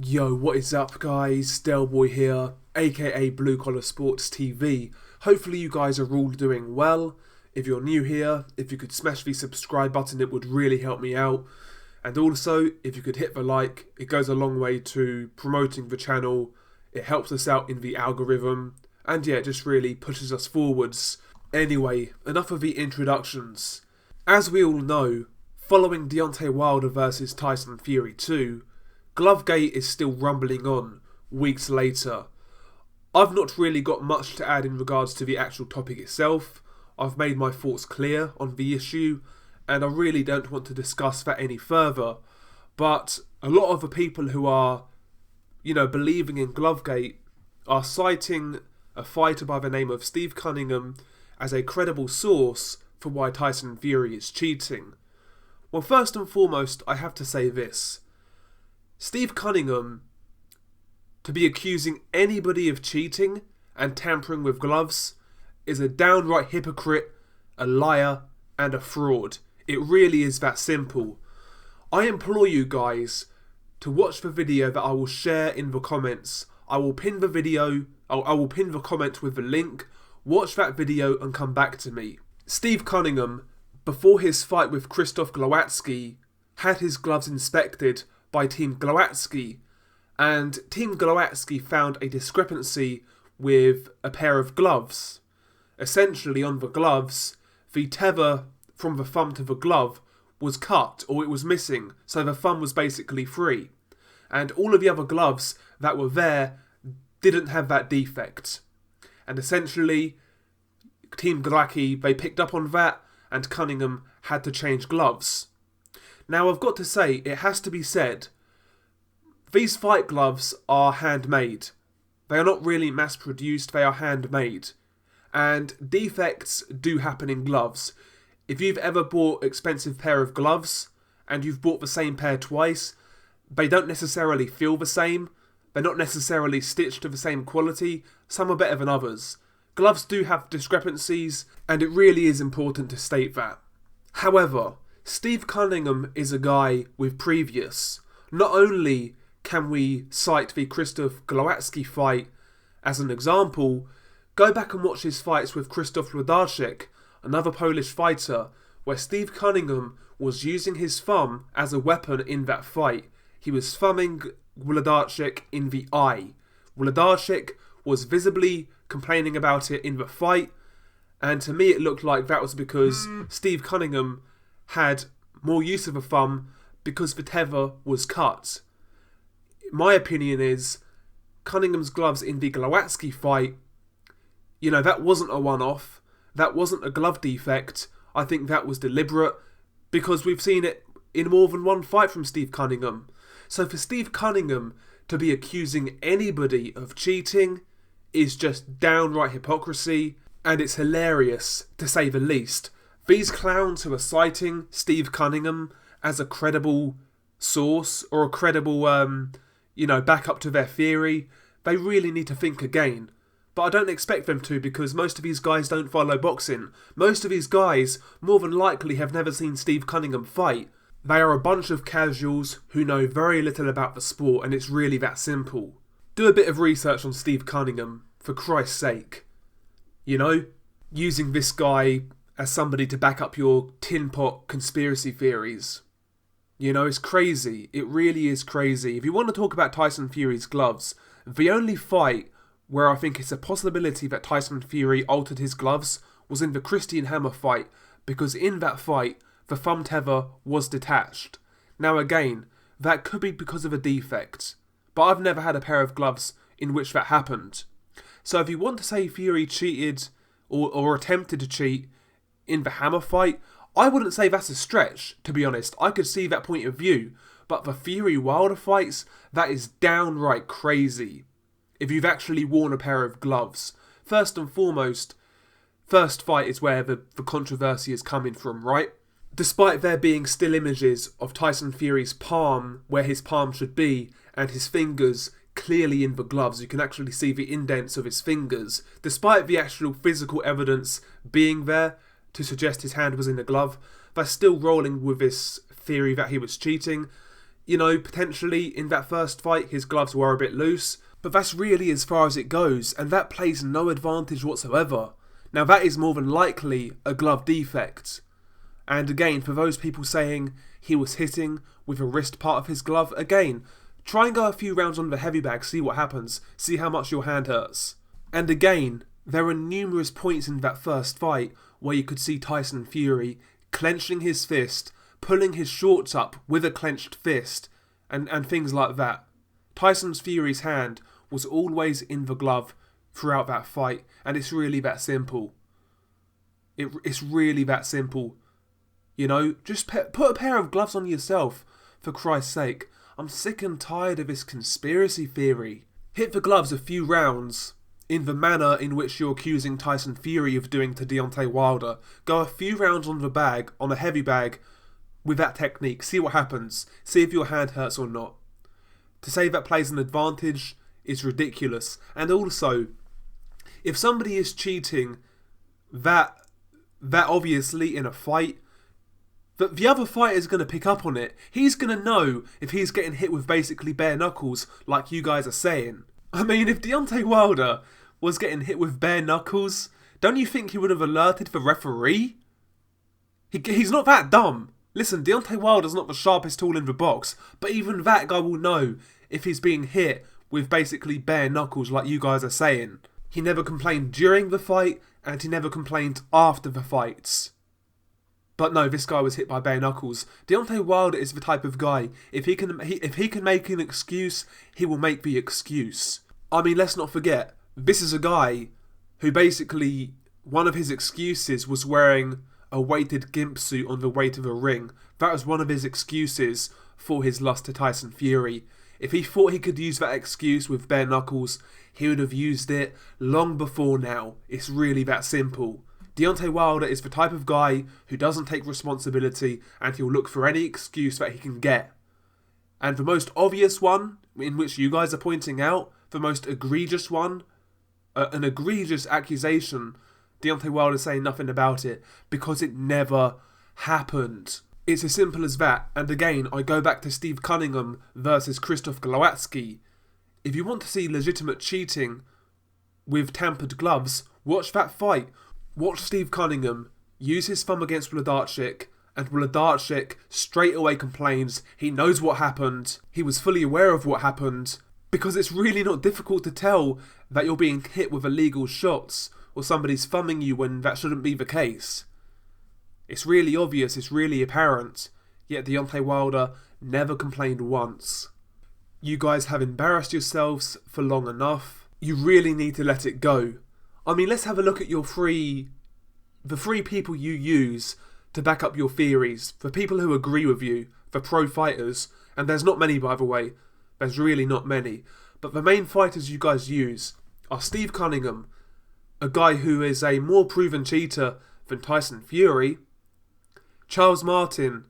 Yo, what is up guys? Delboy here, aka Blue Collar Sports TV. Hopefully you guys are all doing well. If you're new here, if you could smash the subscribe button, it would really help me out. And also, if you could hit the like, it goes a long way to promoting the channel. It helps us out in the algorithm. And yeah, it just really pushes us forwards. Anyway, enough of the introductions. As we all know, following Deontay Wilder vs Tyson Fury 2, Glovegate is still rumbling on weeks later. I've not really got much to add in regards to the actual topic itself. I've made my thoughts clear on the issue and I really don't want to discuss that any further. But a lot of the people who are, believing in Glovegate are citing a fighter by the name of Steve Cunningham as a credible source for why Tyson Fury is cheating. Well, first and foremost, I have to say this. Steve Cunningham, to be accusing anybody of cheating and tampering with gloves, is a downright hypocrite, a liar, and a fraud. It really is that simple. I implore you guys to watch the video that I will share in the comments. I will pin the video, I will pin the comment with the link. Watch that video and come back to me. Steve Cunningham, before his fight with Krzysztof Glowatsky, had his gloves inspected by Team Glowatsky, and Team Glowatsky found a discrepancy with a pair of gloves. Essentially, on the gloves, the tether from the thumb to the glove was cut, or it was missing, so the thumb was basically free. And all of the other gloves that were there didn't have that defect. And essentially, Team Glowatsky, they picked up on that, and Cunningham had to change gloves. Now, I've got to say, it has to be said, these fight gloves are handmade. They are not really mass-produced, they are handmade. And defects do happen in gloves. If you've ever bought an expensive pair of gloves, and you've bought the same pair twice, they don't necessarily feel the same. They're not necessarily stitched to the same quality. Some are better than others. Gloves do have discrepancies, and it really is important to state that. However, Steve Cunningham is a guy with previous. Not only can we cite the Krzysztof Glowatsky fight as an example, go back and watch his fights with Krzysztof Wlodarczyk, another Polish fighter, where Steve Cunningham was using his thumb as a weapon in that fight. He was thumbing Wlodarczyk in the eye. Wlodarczyk was visibly complaining about it in the fight, and to me it looked like that was because Steve Cunningham had more use of a thumb because the tether was cut. My opinion is, Cunningham's gloves in the Glowatsky fight, that wasn't a one-off, that wasn't a glove defect. I think that was deliberate, because we've seen it in more than one fight from Steve Cunningham. So for Steve Cunningham to be accusing anybody of cheating is just downright hypocrisy, and it's hilarious, to say the least. These clowns who are citing Steve Cunningham as a credible source, or a credible, backup to their theory, they really need to think again. But I don't expect them to, because most of these guys don't follow boxing. Most of these guys, more than likely, have never seen Steve Cunningham fight. They are a bunch of casuals who know very little about the sport, and it's really that simple. Do a bit of research on Steve Cunningham, for Christ's sake. Using this guy as somebody to back up your tin pot conspiracy theories. It's crazy. It really is crazy. If you want to talk about Tyson Fury's gloves, the only fight where I think it's a possibility that Tyson Fury altered his gloves was in the Christian Hammer fight, because in that fight, the thumb tether was detached. Now again, that could be because of a defect, but I've never had a pair of gloves in which that happened. So if you want to say Fury cheated or attempted to cheat in the Hammer fight, I wouldn't say that's a stretch, to be honest. I could see that point of view, but the Fury-Wilder fights, that is downright crazy. If you've actually worn a pair of gloves. First and foremost, first fight is where the controversy is coming from, right? Despite there being still images of Tyson Fury's palm where his palm should be, and his fingers clearly in the gloves, you can actually see the indents of his fingers. Despite the actual physical evidence being there to suggest his hand was in the glove, they're still rolling with this theory that he was cheating. potentially in that first fight his gloves were a bit loose, but that's really as far as it goes, and that plays no advantage whatsoever. Now that is more than likely a glove defect. And again, for those people saying he was hitting with a wrist part of his glove, again, try and go a few rounds on the heavy bag, see what happens, see how much your hand hurts. And again, there are numerous points in that first fight where you could see Tyson Fury clenching his fist, pulling his shorts up with a clenched fist, and things like that. Tyson Fury's hand was always in the glove throughout that fight, and it's really that simple. It's really that simple. Just put a pair of gloves on yourself, for Christ's sake. I'm sick and tired of this conspiracy theory. Hit the gloves a few rounds in the manner in which you're accusing Tyson Fury of doing to Deontay Wilder. Go a few rounds on the bag, on a heavy bag, with that technique. See what happens. See if your hand hurts or not. To say that plays an advantage is ridiculous. And also, if somebody is cheating that obviously in a fight, the other fighter is going to pick up on it. He's going to know if he's getting hit with basically bare knuckles, like you guys are saying. I mean, if Deontay Wilder was getting hit with bare knuckles, don't you think he would have alerted the referee? He's not that dumb. Listen, Deontay Wilder's not the sharpest tool in the box, but even that guy will know if he's being hit with basically bare knuckles like you guys are saying. He never complained during the fight, and he never complained after the fights. But no, this guy was hit by bare knuckles. Deontay Wilder is the type of guy, if he can make an excuse, he will make the excuse. I mean, let's not forget, this is a guy who basically, one of his excuses was wearing a weighted gimp suit on the way to the ring. That was one of his excuses for his loss to Tyson Fury. If he thought he could use that excuse with bare knuckles, he would have used it long before now. It's really that simple. Deontay Wilder is the type of guy who doesn't take responsibility, and he'll look for any excuse that he can get. And the most obvious one, in which you guys are pointing out, the most egregious one, an egregious accusation, Deontay Wilder saying nothing about it, because it never happened. It's as simple as that. And again, I go back to Steve Cunningham versus Krzysztof Glowatsky. If you want to see legitimate cheating with tampered gloves, watch that fight. Watch Steve Cunningham use his thumb against Wlodarczyk, and Wlodarczyk straight away complains he knows what happened, he was fully aware of what happened, because it's really not difficult to tell that you're being hit with illegal shots, or somebody's thumbing you when that shouldn't be the case. It's really obvious, it's really apparent, yet Deontay Wilder never complained once. You guys have embarrassed yourselves for long enough. You really need to let it go. I mean, let's have a look at the three people you use to back up your theories, for people who agree with you, for pro fighters, and there's not many, by the way, there's really not many, but the main fighters you guys use are Steve Cunningham, a guy who is a more proven cheater than Tyson Fury, Charles Martin,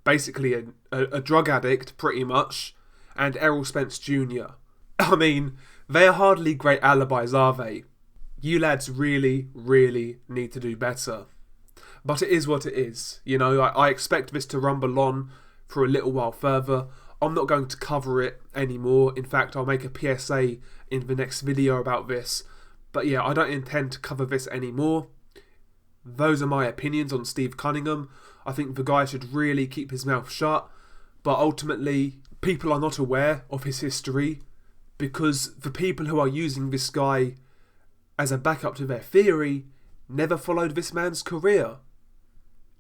basically a drug addict, pretty much, and Errol Spence Jr. I mean, they are hardly great alibis, are they? You lads really, really need to do better. But it is what it is. I expect this to rumble on for a little while further. I'm not going to cover it anymore. In fact, I'll make a PSA in the next video about this. But yeah, I don't intend to cover this anymore. Those are my opinions on Steve Cunningham. I think the guy should really keep his mouth shut. But ultimately, people are not aware of his history, because the people who are using this guy as a backup to their theory never followed this man's career.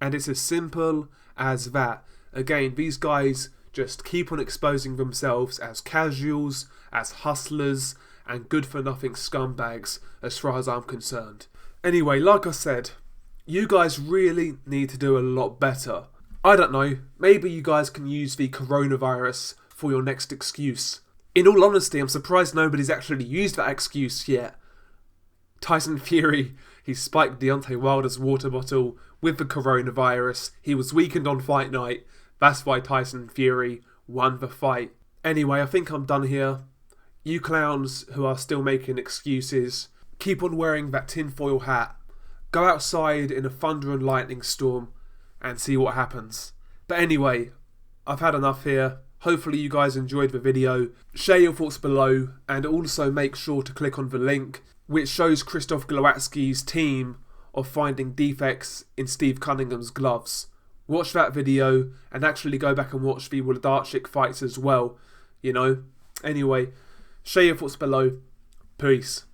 And it's as simple as that. Again, these guys just keep on exposing themselves as casuals, as hustlers, and good-for-nothing scumbags, as far as I'm concerned. Anyway, like I said, you guys really need to do a lot better. I don't know, maybe you guys can use the coronavirus for your next excuse. In all honesty, I'm surprised nobody's actually used that excuse yet. Tyson Fury, he spiked Deontay Wilder's water bottle with the coronavirus. He was weakened on fight night. That's why Tyson Fury won the fight. Anyway, I think I'm done here. You clowns who are still making excuses, keep on wearing that tinfoil hat. Go outside in a thunder and lightning storm and see what happens. But anyway, I've had enough here. Hopefully you guys enjoyed the video. Share your thoughts below, and also make sure to click on the link which shows Krzysztof Glowaczki's team of finding defects in Steve Cunningham's gloves. Watch that video and actually go back and watch the Wlodarczyk fights as well, you know. Anyway, share your thoughts below. Peace.